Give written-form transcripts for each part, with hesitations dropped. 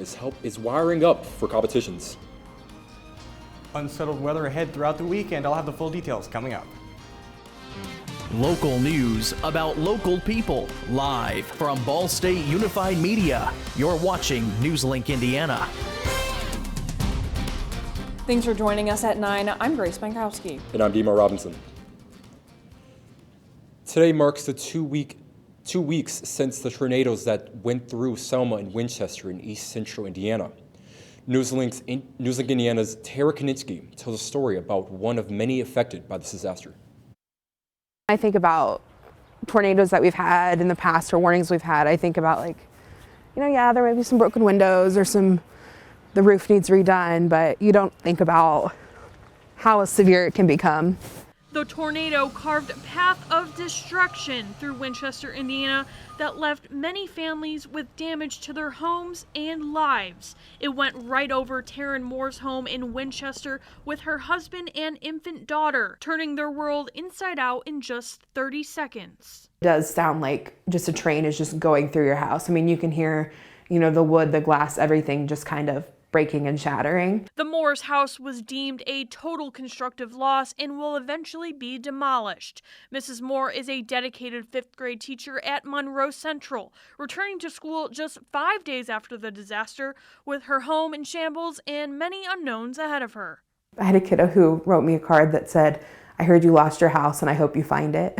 is wiring up for competitions. Unsettled weather ahead throughout the weekend. I'll have the full details coming up. Local news about local people, live from Ball State Unified Media. You're watching NewsLink Indiana. Thanks for joining us at 9. I'm Grace Bankowski. And I'm Dima Robinson. Today marks the 2 weeks since the tornadoes that went through Selma and Winchester in east central Indiana. NewsLink Indiana's Tara Konitsky tells a story about one of many affected by this disaster. I think about tornadoes that we've had in the past or warnings we've had. I think about yeah, there may be some broken windows or the roof needs redone, but you don't think about how severe it can become. The tornado carved a path of destruction through Winchester, Indiana, that left many families with damage to their homes and lives. It went right over Taryn Moore's home in Winchester with her husband and infant daughter, turning their world inside out in just 30 seconds. It does sound like just a train is just going through your house. I mean, you can hear, the wood, the glass, everything just kind of breaking and shattering. The Moore's house was deemed a total constructive loss and will eventually be demolished. Mrs. Moore is a dedicated 5th grade teacher at Monroe Central, returning to school just 5 days after the disaster, with her home in shambles and many unknowns ahead of her. I had a kiddo who wrote me a card that said, "I heard you lost your house and I hope you find it."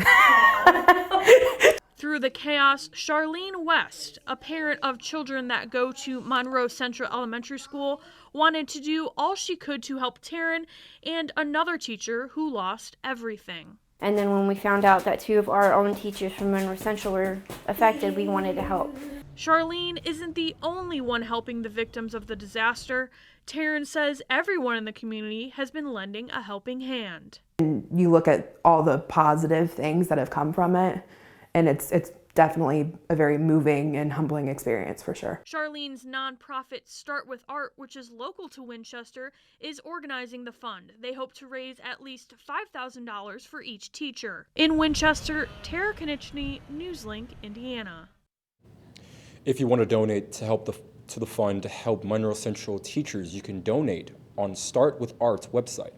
Through the chaos, Charlene West, a parent of children that go to Monroe Central Elementary School, wanted to do all she could to help Taryn and another teacher who lost everything. And then when we found out that 2 of our own teachers from Monroe Central were affected, we wanted to help. Charlene isn't the only one helping the victims of the disaster. Taryn says everyone in the community has been lending a helping hand. And you look at all the positive things that have come from it, and it's definitely a very moving and humbling experience for sure. Charlene's nonprofit Start With Art, which is local to Winchester, is organizing the fund. They hope to raise at least $5,000 for each teacher. In Winchester, Tara Konitsky, NewsLink, Indiana. If you want to donate to the fund to help Monroe Central teachers, you can donate on Start With Art's website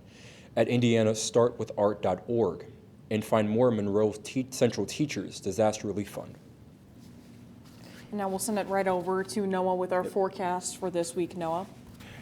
at indianastartwithart.org. and find more Monroe Central Teachers Disaster Relief Fund. And now we'll send it right over to Noah with our forecast for this week. Noah?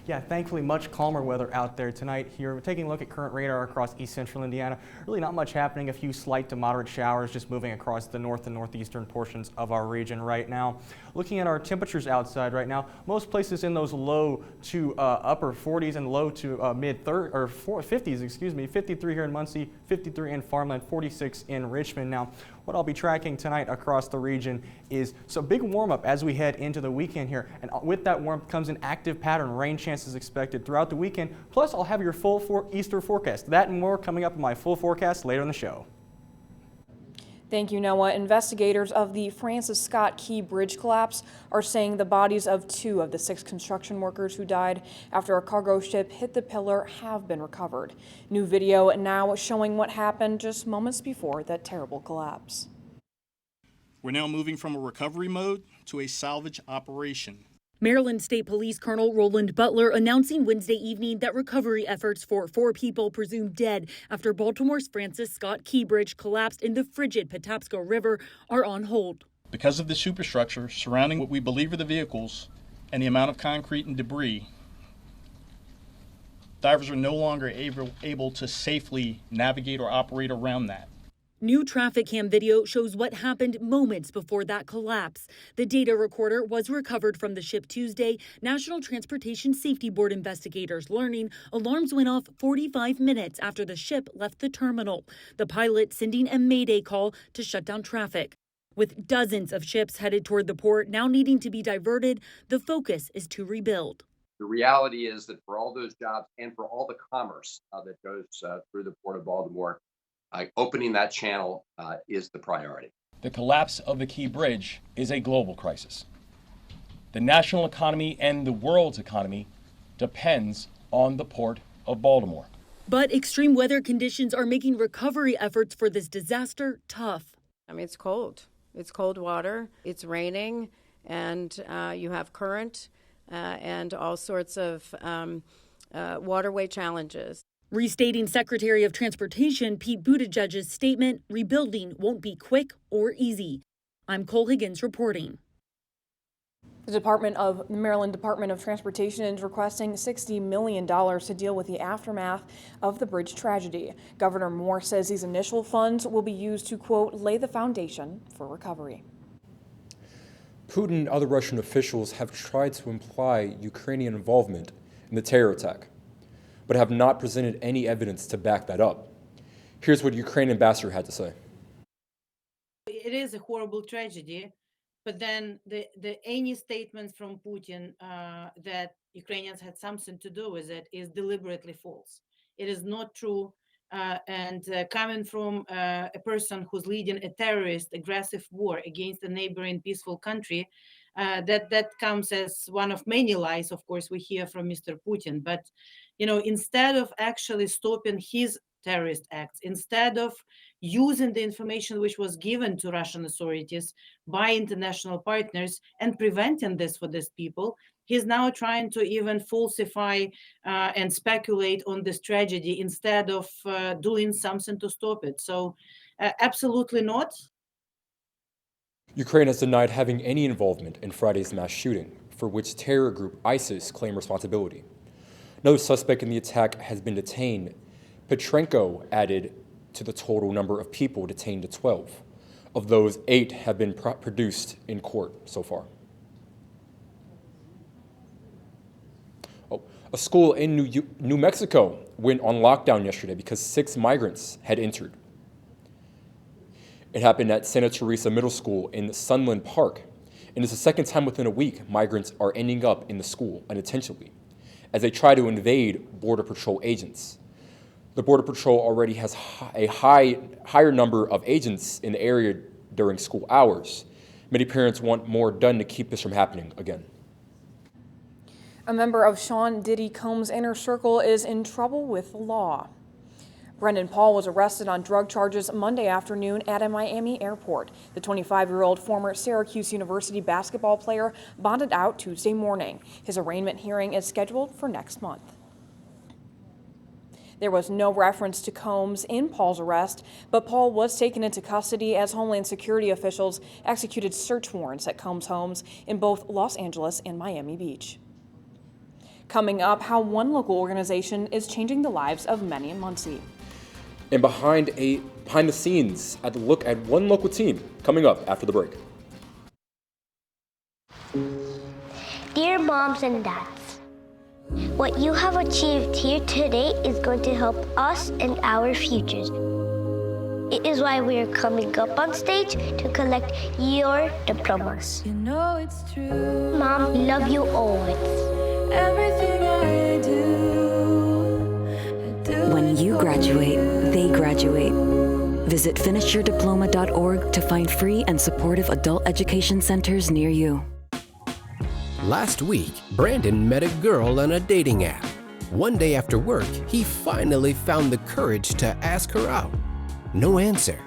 Yeah, thankfully much calmer weather out there tonight here. We're taking a look at current radar across east central Indiana. Really not much happening, a few slight to moderate showers just moving across the north and northeastern portions of our region right now. Looking at our temperatures outside right now, most places in those low to upper 40s and low to mid 50s, 53 here in Muncie, 53 in Farmland, 46 in Richmond. Now, what I'll be tracking tonight across the region is some big warm up as we head into the weekend here. And with that warmth comes an active pattern. Rain chances expected throughout the weekend. Plus, I'll have your full Easter forecast. That and more coming up in my full forecast later in the show. Thank you, Noah. Investigators of the Francis Scott Key Bridge collapse are saying the bodies of 2 of the 6 construction workers who died after a cargo ship hit the pillar have been recovered. New video now showing what happened just moments before that terrible collapse. We're now moving from a recovery mode to a salvage operation. Maryland State Police Colonel Roland Butler announcing Wednesday evening that recovery efforts for 4 people presumed dead after Baltimore's Francis Scott Key Bridge collapsed in the frigid Patapsco River are on hold. Because of the superstructure surrounding what we believe are the vehicles and the amount of concrete and debris, divers are no longer able to safely navigate or operate around that. New traffic cam video shows what happened moments before that collapse. The data recorder was recovered from the ship Tuesday. National Transportation Safety Board investigators learning alarms went off 45 minutes after the ship left the terminal. The pilot sending a mayday call to shut down traffic. With dozens of ships headed toward the port now needing to be diverted, the focus is to rebuild. The reality is that for all those jobs and for all the commerce that goes through the Port of Baltimore, opening that channel is the priority. The collapse of the Key Bridge is a global crisis. The national economy and the world's economy depends on the Port of Baltimore. But extreme weather conditions are making recovery efforts for this disaster tough. I mean, it's cold. It's cold water. It's raining, and you have current. and all sorts of waterway challenges. Restating Secretary of Transportation Pete Buttigieg's statement, rebuilding won't be quick or easy. I'm Cole Higgins reporting. The Maryland Department of Transportation is requesting $60 million to deal with the aftermath of the bridge tragedy. Governor Moore says these initial funds will be used to, quote, lay the foundation for recovery. Putin and other Russian officials have tried to imply Ukrainian involvement in the terror attack, but have not presented any evidence to back that up. Here's what Ukraine ambassador had to say. It is a horrible tragedy, but then any statements from Putin that Ukrainians had something to do with it is deliberately false. It is not true, and coming from a person who's leading a terrorist, aggressive war against a neighboring peaceful country, that comes as one of many lies, of course, we hear from Mr. Putin. But, instead of actually stopping his terrorist acts, instead of using the information which was given to Russian authorities by international partners and preventing this for these people, he's now trying to even falsify and speculate on this tragedy instead of doing something to stop it. So absolutely not. Ukraine has denied having any involvement in Friday's mass shooting, for which terror group ISIS claimed responsibility. Another suspect in the attack has been detained. Petrenko added to the total number of people detained to 12. Of those, 8 have been produced in court so far. A school in New Mexico went on lockdown yesterday because 6 migrants had entered. It happened at Santa Teresa Middle School in Sunland Park, and it's the second time within a week migrants are ending up in the school unintentionally as they try to invade Border Patrol agents. The Border Patrol already has a higher number of agents in the area during school hours. Many parents want more done to keep this from happening again. A member of Sean Diddy Combs' inner circle is in trouble with the law. Brendan Paul was arrested on drug charges Monday afternoon at a Miami airport. The 25-year-old former Syracuse University basketball player bonded out Tuesday morning. His arraignment hearing is scheduled for next month. There was no reference to Combs in Paul's arrest, but Paul was taken into custody as Homeland Security officials executed search warrants at Combs' homes in both Los Angeles and Miami Beach. Coming up, how one local organization is changing the lives of many in Muncie. And behind the scenes at the look at one local team coming up after the break. Dear moms and dads, what you have achieved here today is going to help us and our futures. It is why we are coming up on stage to collect your diplomas. You know it's true. Mom, love you always. Everything I do. When you graduate, they graduate. Visit finishyourdiploma.org to find free and supportive adult education centers near you. Last week, Brandon met a girl on a dating app. One day after work, he finally found the courage to ask her out. No answer.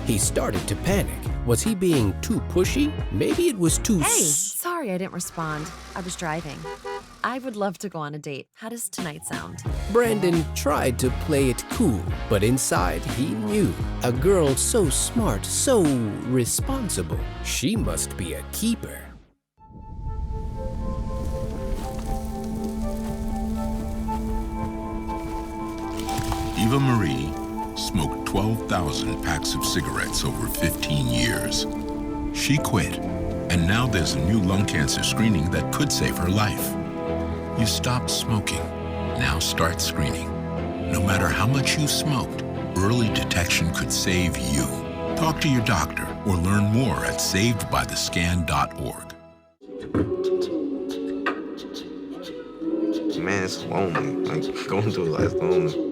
He started to panic. Was he being too pushy? Maybe it was too... Hey, sorry I didn't respond. I was driving. I would love to go on a date. How does tonight sound? Brandon tried to play it cool, but inside he knew. A girl so smart, so responsible. She must be a keeper. Eva Marie smoked 12,000 packs of cigarettes over 15 years. She quit, and now there's a new lung cancer screening that could save her life. You stopped smoking. Now start screening. No matter how much you smoked, early detection could save you. Talk to your doctor or learn more at savedbythescan.org. Man, it's lonely. Like, going through life lonely.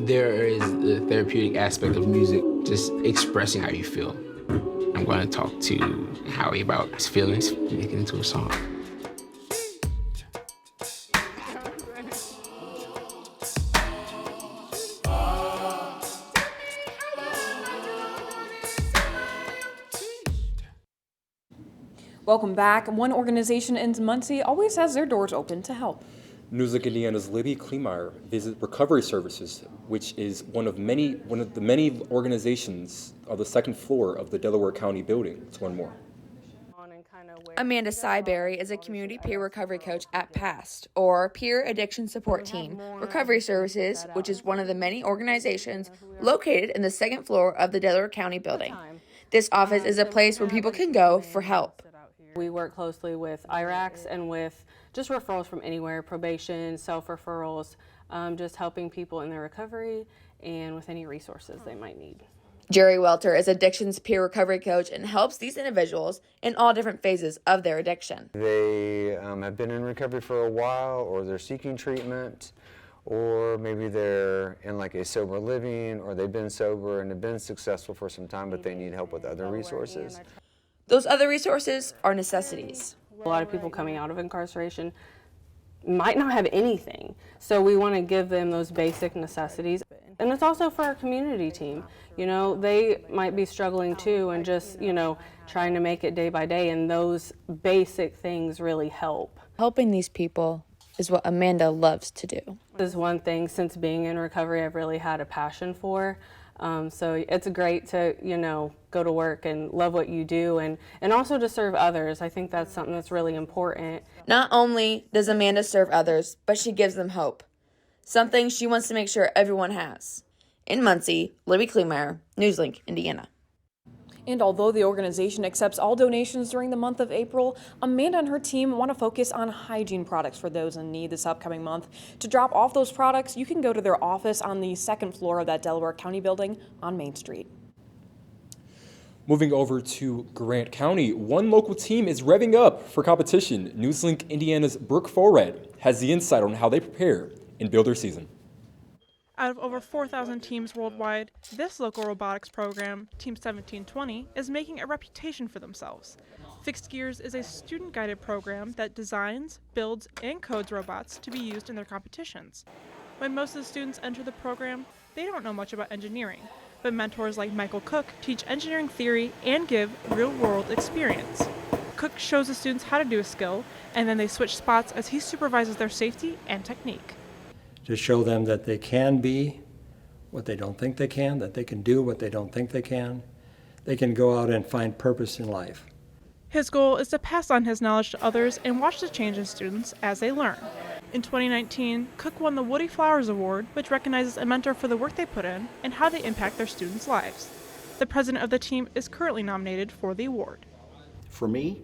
There is the therapeutic aspect of music, just expressing how you feel. I'm going to talk to Howie about his feelings, make it into a song. Welcome back. One organization in Muncie always has their doors open to help. NewsLink Indiana's Libby Kleemeyer visits Recovery Services, which is one of the many organizations on the second floor of the Delaware County building. Let's learn more. Amanda Syberry is a community peer recovery coach at PAST, or Peer Addiction Support Team Recovery Services, which is one of the many organizations located in the second floor of the Delaware County building. This office is a place where people can go for help. We work closely with IRACs and with just referrals from anywhere, probation, self-referrals, just helping people in their recovery and with any resources they might need. Jerry Welter is addictions peer recovery coach and helps these individuals in all different phases of their addiction. They have been in recovery for a while, or they're seeking treatment, or maybe they're in like a sober living, or they've been sober and have been successful for some time, but they need help with other resources. Those other resources are necessities. A lot of people coming out of incarceration might not have anything, so we want to give them those basic necessities. And it's also for our community team. You know, they might be struggling too and just, trying to make it day by day, and those basic things really help. Helping these people is what Amanda loves to do. This is one thing since being in recovery I've really had a passion for. So it's great to, go to work and love what you do and also to serve others. I think that's something that's really important. Not only does Amanda serve others, but she gives them hope. Something she wants to make sure everyone has. In Muncie, Libby Kleemeyer, NewsLink, Indiana. And although the organization accepts all donations during the month of April, Amanda and her team want to focus on hygiene products for those in need this upcoming month. To drop off those products, you can go to their office on the second floor of that Delaware County building on Main Street. Moving over to Grant County, one local team is revving up for competition. NewsLink Indiana's Brooke Forred has the insight on how they prepare and build their season. Out of over 4,000 teams worldwide, this local robotics program, Team 1720, is making a reputation for themselves. Fixed Gears is a student-guided program that designs, builds, and codes robots to be used in their competitions. When most of the students enter the program, they don't know much about engineering, but mentors like Michael Cook teach engineering theory and give real-world experience. Cook shows the students how to do a skill, and then they switch spots as he supervises their safety and technique. To show them that they can be what they don't think they can, that they can do what they don't think they can go out and find purpose in life. His goal is to pass on his knowledge to others and watch the change in students as they learn. In 2019, Cook won the Woody Flowers Award, which recognizes a mentor for the work they put in and how they impact their students' lives. The president of the team is currently nominated for the award. For me,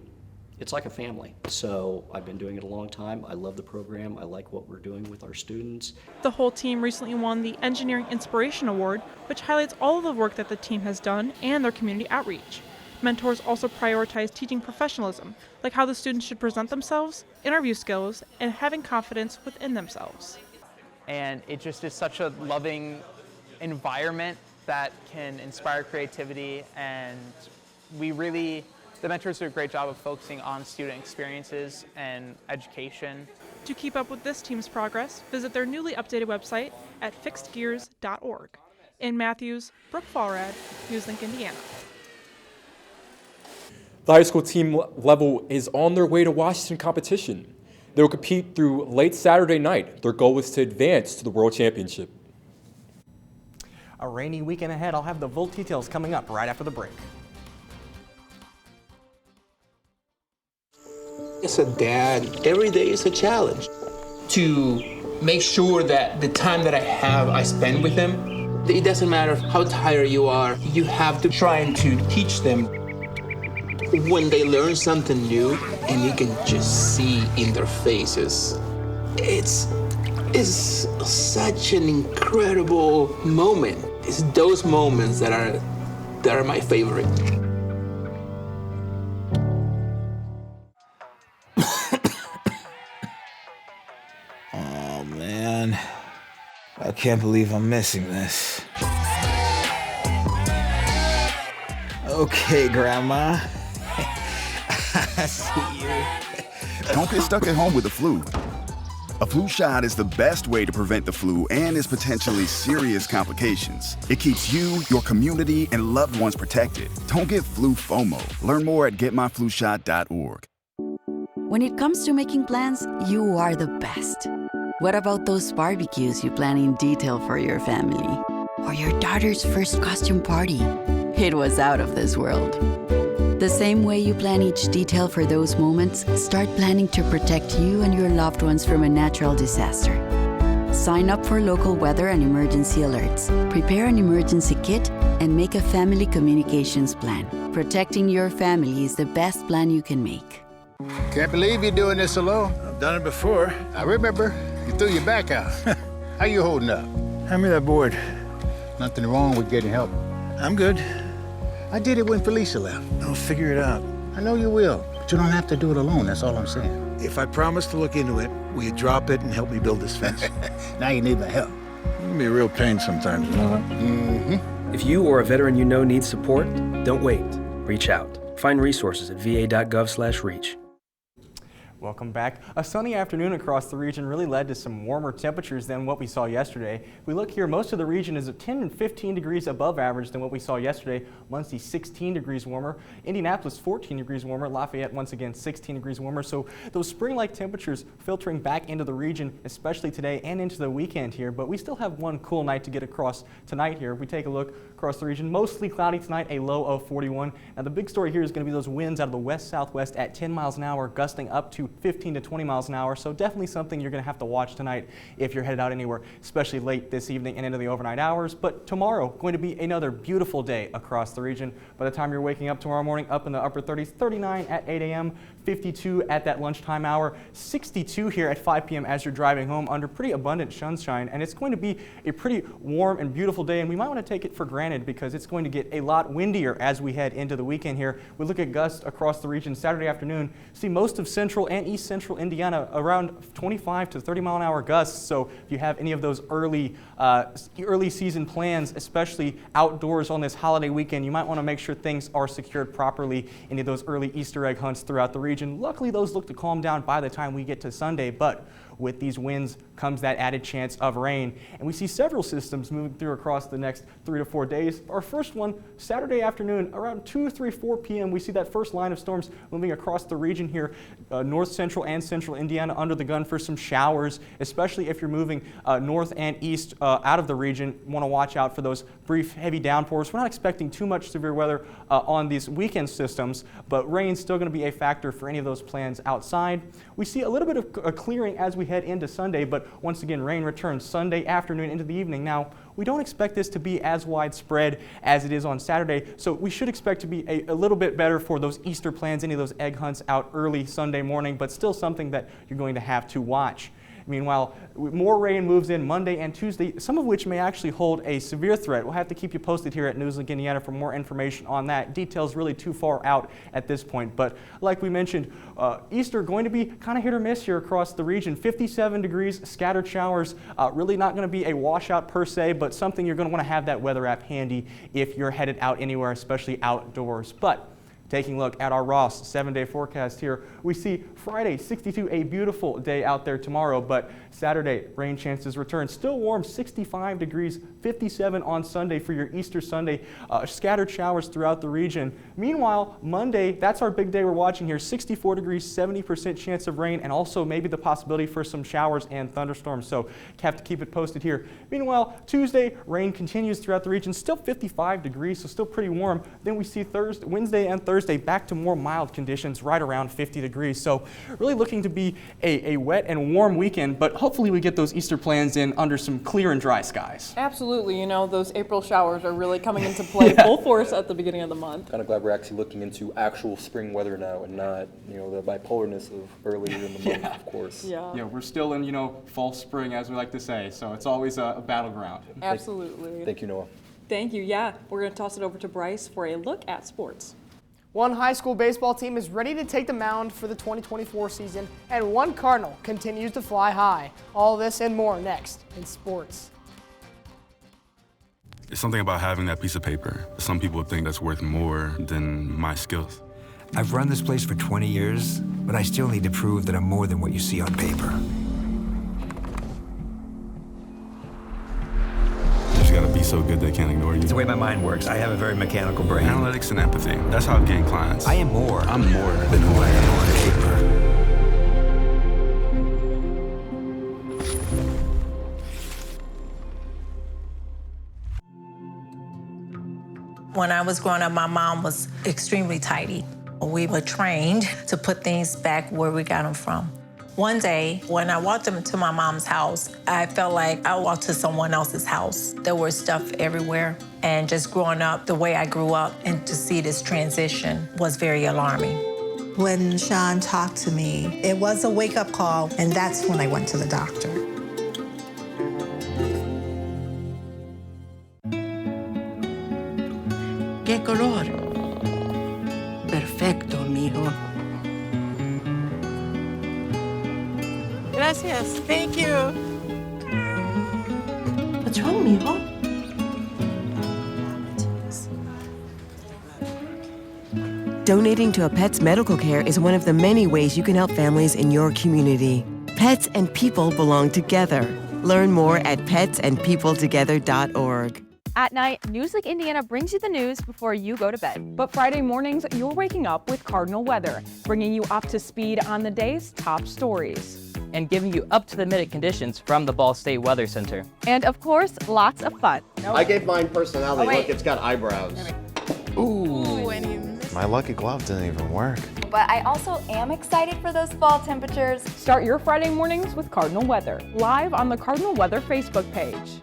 it's like a family. So I've been doing it a long time. I love the program. I like what we're doing with our students. The whole team recently won the Engineering Inspiration Award, which highlights all of the work that the team has done and their community outreach. Mentors also prioritize teaching professionalism, like how the students should present themselves, interview skills, and having confidence within themselves. And it just is such a loving environment that can inspire creativity, and the mentors do a great job of focusing on student experiences and education. To keep up with this team's progress, visit their newly updated website at fixedgears.org. In Matthews, Brooke Forred, NewsLink, Indiana. The high school team level is on their way to Washington competition. They will compete through late Saturday night. Their goal is to advance to the World Championship. A rainy weekend ahead. I'll have the full details coming up right after the break. As a dad, every day is a challenge. To make sure that the time that I have, I spend with them. It doesn't matter how tired you are, You have to try to teach them. when they learn something new and you can just see in their faces. It's such an incredible moment. It's those moments that are my favorite. Oh man, I can't believe I'm missing this. Okay, Grandma. I see you. Don't get stuck at home with the flu. A flu shot is the best way to prevent the flu and its potentially serious complications. It keeps you, your community, and loved ones protected. Don't get flu FOMO. Learn more at getmyflushot.org. When it comes to making plans, you are the best. What about those barbecues you plan in detail for your family? Or your daughter's first costume party? It was out of this world. The same way you plan each detail for those moments, start planning to protect you and your loved ones from a natural disaster. Sign up for local weather and emergency alerts. Prepare an emergency kit and make a family communications plan. Protecting your family is the best plan you can make. Can't believe you're doing this alone. I've done it before. I remember. You threw your back out. How you holding up? Hand me that board. Nothing wrong with getting help. I'm good. I did it when Felicia left. I'll figure it out. I know you will, but you don't have to do it alone. That's all I'm saying. If I promise to look into it, will you drop it and help me build this fence? Now you need my help. It can be a real pain sometimes, you know that? Mm-hmm. If you or a veteran you know needs support, don't wait. Reach out. Find resources at va.gov/reach. Welcome back. A sunny afternoon across the region really led to some warmer temperatures than what we saw yesterday. If we look here, most of the region is 10 and 15 degrees above average than what we saw yesterday. Muncie 16 degrees warmer, Indianapolis 14 degrees warmer, Lafayette once again 16 degrees warmer. So those spring-like temperatures filtering back into the region, especially today and into the weekend here. But we still have one cool night to get across tonight here. If we take a look across the region, mostly cloudy tonight, a low of 41. Now the big story here is going to be those winds out of the west-southwest at 10 miles an hour, gusting up to 15 to 20 miles an hour, so definitely something you're going to have to watch tonight if you're headed out anywhere, especially late this evening and into the overnight hours. But tomorrow, going to be another beautiful day across the region. By the time you're waking up tomorrow morning, up in the upper 30s, 39 at 8 a.m., 52 at that lunchtime hour, 62 here at 5 p.m. as you're driving home under pretty abundant sunshine. And it's going to be a pretty warm and beautiful day, and we might want to take it for granted because it's going to get a lot windier as we head into the weekend here. We look at gusts across the region Saturday afternoon, see most of central and east central Indiana around 25 to 30 mile an hour gusts. So if you have any of those early season plans, especially outdoors on this holiday weekend, you might want to make sure things are secured properly. Any of those early Easter egg hunts throughout the region. Luckily, those look to calm down by the time we get to Sunday, but with these winds comes that added chance of rain. And we see several systems moving through across the next 3 to 4 days. Our first one, Saturday afternoon, around 2, 3, 4 p.m., we see that first line of storms moving across the region here, north central and central Indiana, under the gun for some showers, especially if you're moving north and east out of the region. Want to watch out for those brief heavy downpours. We're not expecting too much severe weather on these weekend systems, but rain's still going to be a factor for any of those plans outside. We see a little bit of a clearing as we head into Sunday, but once again, rain returns Sunday afternoon into the evening. Now, we don't expect this to be as widespread as it is on Saturday, so we should expect to be a little bit better for those Easter plans, any of those egg hunts out early Sunday morning, but still something that you're going to have to watch. Meanwhile, more rain moves in Monday and Tuesday, some of which may actually hold a severe threat. We'll have to keep you posted here at NewsLink Indiana for more information on that. Details really too far out at this point. But like we mentioned, Easter going to be kind of hit or miss here across the region. 57 degrees, scattered showers, really not going to be a washout per se, but something you're going to want to have that weather app handy if you're headed out anywhere, especially outdoors. But taking a look at our Ross 7-day forecast here, we see Friday 62, a beautiful day out there tomorrow, but Saturday rain chances return. Still warm, 65 degrees, 57 on Sunday for your Easter Sunday. Scattered showers throughout the region. Meanwhile, Monday, that's our big day we're watching here, 64 degrees, 70% chance of rain, and also maybe the possibility for some showers and thunderstorms, so have to keep it posted here. Meanwhile, Tuesday, rain continues throughout the region, still 55 degrees, so still pretty warm. Then we see Wednesday and Thursday back to more mild conditions, right around 50 degrees. So really looking to be a wet and warm weekend, but hopefully we get those Easter plans in under some clear and dry skies. Absolutely. You know, those April showers are really coming into play full force at the beginning of the month. Kind of glad we're actually looking into actual spring weather now and not, the bipolarness of earlier in the month, of course. Yeah, we're still in, false spring, as we like to say, so it's always a battleground. Absolutely. Thank you, Noah. Thank you. Yeah, we're going to toss it over to Bryce for a look at sports. One high school baseball team is ready to take the mound for the 2024 season, and one Cardinal continues to fly high. All this and more next in sports. It's something about having that piece of paper. Some people think that's worth more than my skills. I've run this place for 20 years, but I still need to prove that I'm more than what you see on paper. so good they can't ignore you. It's the way my mind works. I have a very mechanical brain. Analytics and empathy. That's how I've gained clients. I am more. I'm more than who I am on paper. When I was growing up, my mom was extremely tidy. We were trained to put things back where we got them from. One day, when I walked into my mom's house, I felt like I walked to someone else's house. There was stuff everywhere. And just growing up the way I grew up and to see this transition was very alarming. When Sean talked to me, it was a wake-up call, and that's when I went to the doctor. ¿Qué color? Perfecto, amigo. Gracias. Thank you. What's wrong, mijo? Donating to a pet's medical care is one of the many ways you can help families in your community. Pets and people belong together. Learn more at petsandpeopletogether.org. At night, NewsLink Indiana brings you the news before you go to bed. But Friday mornings, you're waking up with Cardinal Weather, bringing you up to speed on the day's top stories. And giving you up-to-the-minute conditions from the Ball State Weather Center. And of course, lots of fun. I gave mine personality. Look, it's got eyebrows. Ooh. My lucky glove didn't even work. But I also am excited for those fall temperatures. Start your Friday mornings with Cardinal Weather, live on the Cardinal Weather Facebook page.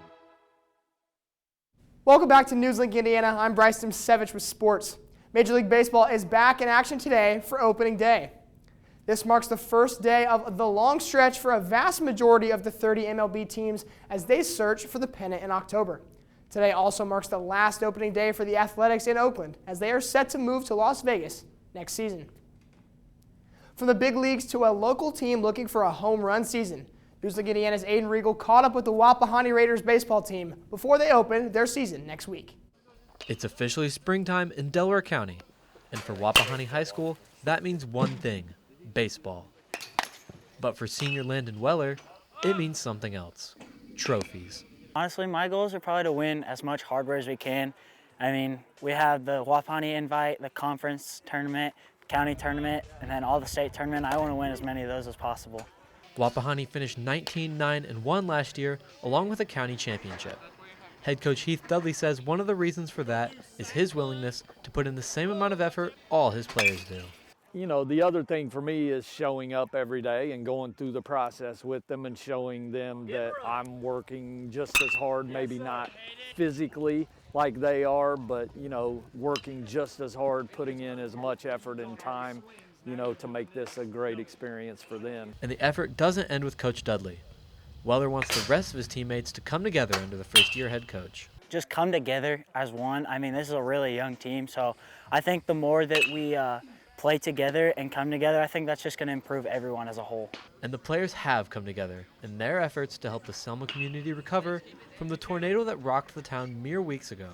Welcome back to NewsLink Indiana. I'm Bryce Dimsevich with sports. Major League Baseball is back in action today for opening day. This marks the first day of the long stretch for a vast majority of the 30 MLB teams as they search for the pennant in October. Today also marks the last opening day for the Athletics in Oakland as they are set to move to Las Vegas next season. From the big leagues to a local team looking for a home run season, NewsLink Indiana's Aiden Riegel caught up with the Wapahani Raiders baseball team before they open their season next week. It's officially springtime in Delaware County, and for Wapahani High School, that means one thing: baseball. But for senior Landon Weller, it means something else: trophies. Honestly, my goals are probably to win as much hardware as we can. I mean, we have the Wapahani Invite, the conference tournament, county tournament, and then all the state tournament. I want to win as many of those as possible. Wapahani finished 19-9-1 last year, along with a county championship. Head coach Heath Dudley says one of the reasons for that is his willingness to put in the same amount of effort all his players do. You know, the other thing for me is showing up every day and going through the process with them and showing them that I'm working just as hard, maybe not physically like they are, but, you know, working just as hard, putting in as much effort and time, you know, to make this a great experience for them. And the effort doesn't end with Coach Dudley. Weller wants the rest of his teammates to come together under the first-year head coach. Just come together as one. I mean, this is a really young team, so I think the more that we play together and come together, I think that's just going to improve everyone as a whole. And the players have come together in their efforts to help the Selma community recover from the tornado that rocked the town mere weeks ago.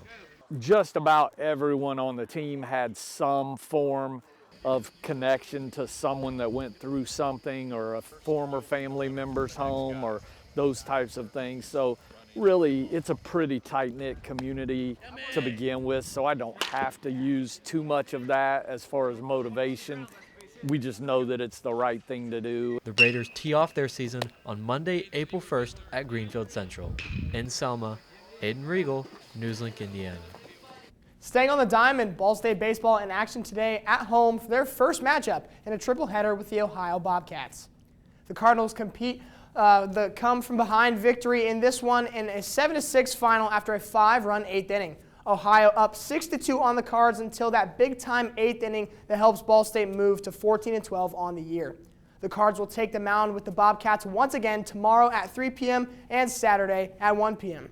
Just about everyone on the team had some form of connection to someone that went through something, or a former family member's home, or those types of things. So really, it's a pretty tight-knit community to begin with, so I don't have to use too much of that as far as motivation. We just know that it's the right thing to do. The Raiders tee off their season on Monday, April 1st at Greenfield Central. In Selma, Aiden Riegel, NewsLink Indiana. Staying on the diamond, Ball State baseball in action today at home for their first matchup in a triple-header with the Ohio Bobcats. The Cardinals compete the come-from-behind victory in this one in a 7-6 final after a 5-run 8th inning. Ohio up 6-2 on the Cards until that big-time 8th inning that helps Ball State move to 14-12 on the year. The Cards will take the mound with the Bobcats once again tomorrow at 3 p.m. and Saturday at 1 p.m.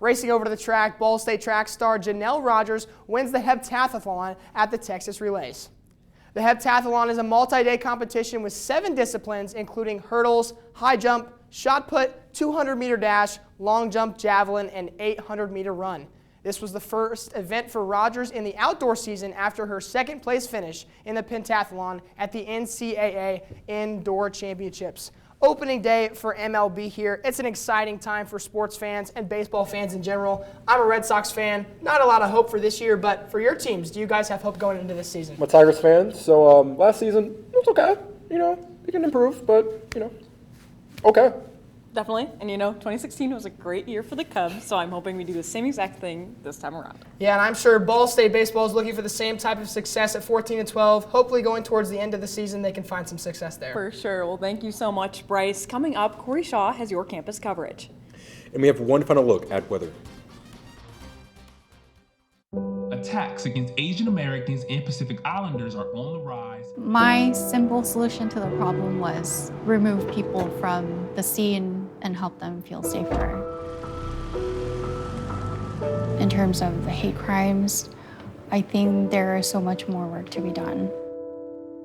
Racing over to the track, Ball State track star Janelle Rogers wins the heptathlon at the Texas Relays. The heptathlon is a multi-day competition with 7 disciplines, including hurdles, high jump, shot put, 200-meter dash, long jump, javelin, and 800-meter run. This was the first event for Rogers in the outdoor season after her second-place finish in the pentathlon at the NCAA Indoor Championships. opening day for MLB here. It's an exciting time for sports fans and baseball fans in general. I'm a Red Sox fan. Not a lot of hope for this year, but for your teams, do you guys have hope going into this season? I'm a Tigers fan, so last season, it was okay. You can improve, but, okay. Definitely. And 2016 was a great year for the Cubs, so I'm hoping we do the same exact thing this time around. Yeah, and I'm sure Ball State baseball is looking for the same type of success at 14-12. Hopefully going towards the end of the season, they can find some success there. For sure. Well, thank you so much, Bryce. Coming up, Corey Shaw has your campus coverage. And we have one final look at weather. Attacks against Asian Americans and Pacific Islanders are on the rise. My simple solution to the problem was remove people from the scene and help them feel safer. In terms of the hate crimes, I think there is so much more work to be done.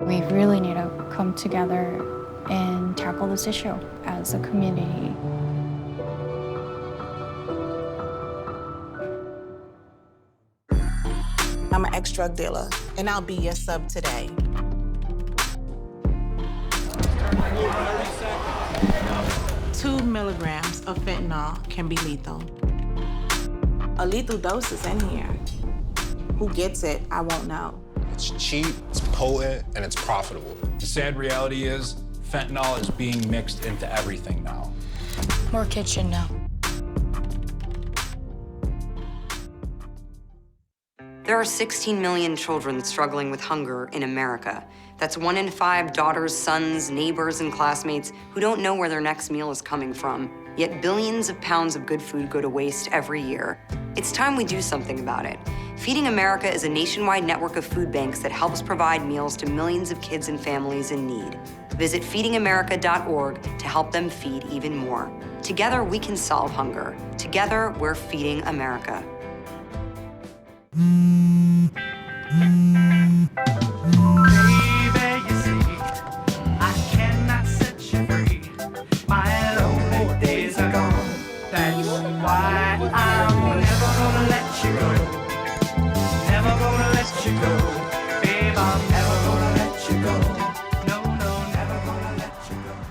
We really need to come together and tackle this issue as a community. I'm an ex-drug dealer, and I'll be your sub today. Two milligrams of fentanyl can be lethal. A lethal dose is in here. Who gets it, I won't know. It's cheap, it's potent, and it's profitable. The sad reality is, fentanyl is being mixed into everything now. More kids should know. There are 16 million children struggling with hunger in America. That's 1 in 5 daughters, sons, neighbors, and classmates who don't know where their next meal is coming from. Yet billions of pounds of good food go to waste every year. It's time we do something about it. Feeding America is a nationwide network of food banks that helps provide meals to millions of kids and families in need. Visit feedingamerica.org to help them feed even more. Together, we can solve hunger. Together, we're feeding America.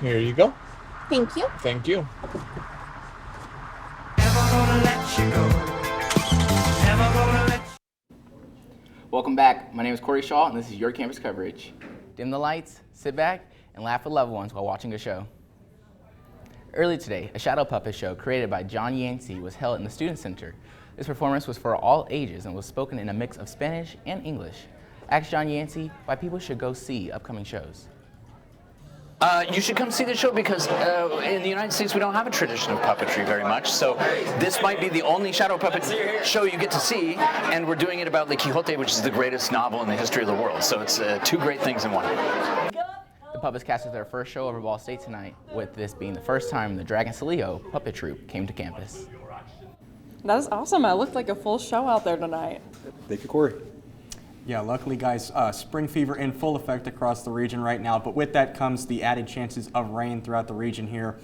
Here you go. Thank you. Thank you. Welcome back. My name is Corey Shaw, and this is your campus coverage. Dim the lights, sit back, and laugh with loved ones while watching a show. Early today, a shadow puppet show created by John Yancey was held in the Student Center. This performance was for all ages and was spoken in a mix of Spanish and English. Ask John Yancey why people should go see upcoming shows. You should come see the show because in the United States we don't have a tradition of puppetry very much, so this might be the only shadow puppet show you get to see, and we're doing it about Le Quixote, which is the greatest novel in the history of the world, so it's two great things in one. The puppets casted their first show over Ball State tonight, with this being the first time the Dragon Salillo puppet troupe came to campus. That is awesome. It looked like a full show out there tonight. Thank you, Corey. Yeah, luckily, guys, spring fever in full effect across the region right now, but with that comes the added chances of rain throughout the region here.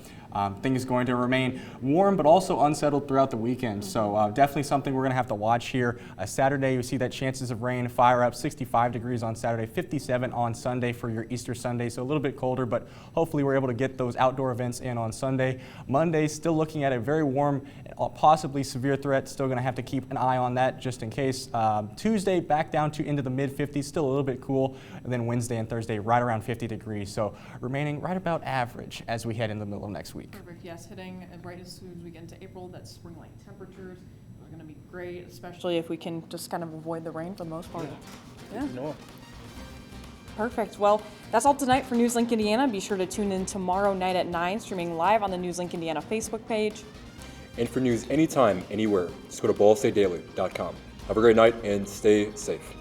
Things going to remain warm, but also unsettled throughout the weekend. So definitely something we're going to have to watch here. Saturday, you see that chances of rain fire up, 65 degrees on Saturday, 57 on Sunday for your Easter Sunday. So a little bit colder, but hopefully we're able to get those outdoor events in on Sunday. Monday, still looking at a very warm, possibly severe threat. Still going to have to keep an eye on that just in case. Tuesday, back down to into the mid-50s, still a little bit cool. And then Wednesday and Thursday, right around 50 degrees. So remaining right about average as we head in the middle of next week. Perfect, yes, hitting right as soon as we get into April, that spring-like temperatures are going to be great, especially if we can just kind of avoid the rain for the most part. Yeah. Perfect. Well, that's all tonight for NewsLink Indiana. Be sure to tune in tomorrow night at 9, streaming live on the NewsLink Indiana Facebook page. And for news anytime, anywhere, just go to ballstatedaily.com. Have a great night and stay safe.